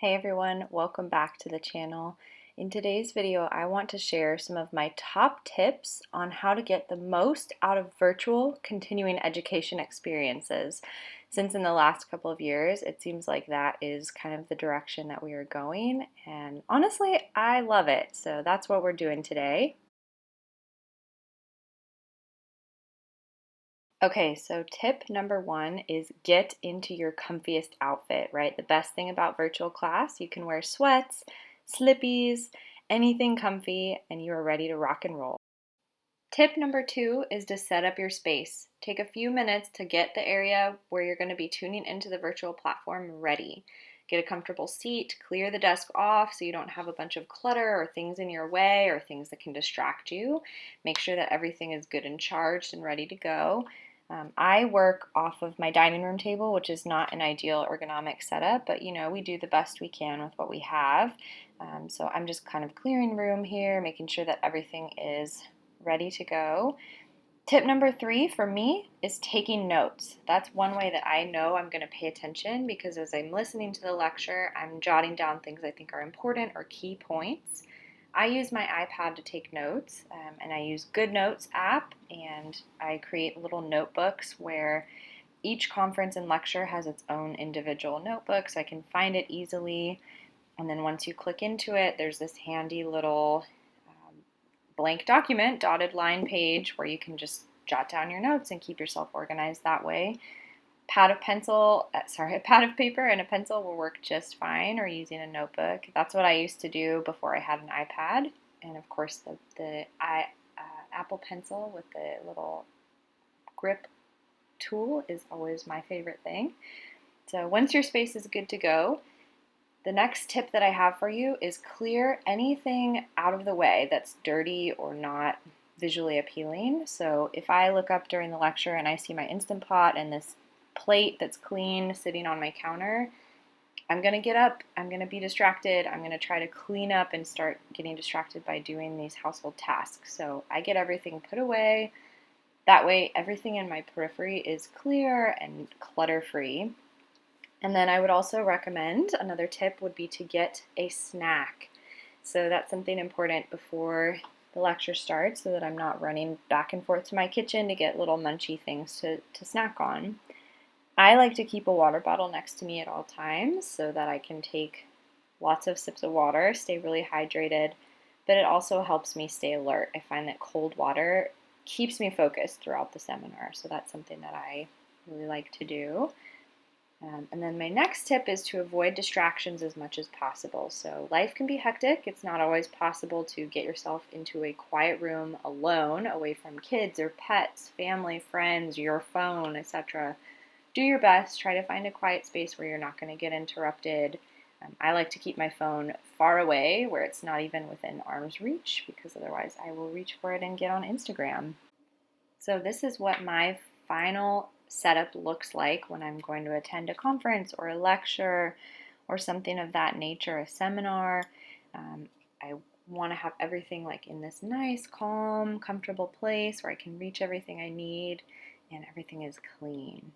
Hey everyone, welcome back to the channel. In today's video, I want to share some of my top tips on how to get the most out of virtual continuing education experiences. Since in the last couple of years, it seems like that is kind of the direction that we are going, and honestly, I love it. So that's what we're doing today. Okay, so tip number one is get into your comfiest outfit, right? The best thing about virtual class, you can wear sweats, slippies, anything comfy, and you are ready to rock and roll. Tip number two is to set up your space. Take a few minutes to get the area where you're going to be tuning into the virtual platform ready. Get a comfortable seat, clear the desk off so you don't have a bunch of clutter or things in your way or things that can distract you. Make sure that everything is good and charged and ready to go. I work off of my dining room table, which is not an ideal ergonomic setup, but we do the best we can with what we have. So I'm just kind of clearing room here, making sure that everything is ready to go. Tip number three for me is taking notes. That's one way that I know I'm going to pay attention because as I'm listening to the lecture, I'm jotting down things I think are important or key points. I use my iPad to take notes, and I use Good Notes app, and I create little notebooks where each conference and lecture has its own individual notebook, so I can find it easily. And then once you click into it, there's this handy little blank document, dotted line page where you can just jot down your notes and keep yourself organized that way. A pad of paper and a pencil will work just fine, or using a notebook. That's what I used to do before I had an iPad. And of course, the Apple Pencil with the little grip tool is always my favorite thing. So once your space is good to go, the next tip that I have for you is clear anything out of the way that's dirty or not visually appealing. So if I look up during the lecture and I see my Instant Pot and this plate that's clean sitting on my counter, I'm going to get up, I'm going to be distracted, I'm going to try to clean up and start getting distracted by doing these household tasks. So I get everything put away. That way everything in my periphery is clear and clutter-free. And then I would also recommend, another tip would be to get a snack. So that's something important before the lecture starts so that I'm not running back and forth to my kitchen to get little munchy things to snack on. I like to keep a water bottle next to me at all times so that I can take lots of sips of water, stay really hydrated, but it also helps me stay alert. I find that cold water keeps me focused throughout the seminar, so that's something that I really like to do. And then my next tip is to avoid distractions as much as possible. So life can be hectic. It's not always possible to get yourself into a quiet room alone, away from kids or pets, family, friends, your phone, etc. Do your best. Try to find a quiet space where you're not going to get interrupted. I like to keep my phone far away where it's not even within arm's reach because otherwise I will reach for it and get on Instagram. So this is what my final setup looks like when I'm going to attend a conference or a lecture or something of that nature, a seminar. I want to have everything like in this nice, calm, comfortable place where I can reach everything I need and everything is clean.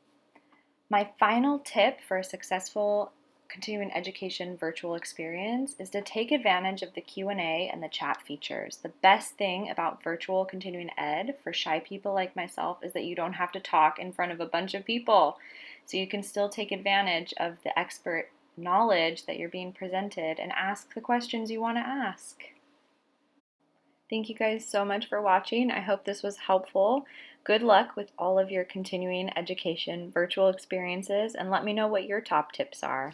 My final tip for a successful continuing education virtual experience is to take advantage of the Q&A and the chat features. The best thing about virtual continuing ed for shy people like myself is that you don't have to talk in front of a bunch of people. So you can still take advantage of the expert knowledge that you're being presented and ask the questions you want to ask. Thank you guys so much for watching. I hope this was helpful. Good luck with all of your continuing education virtual experiences, and let me know what your top tips are.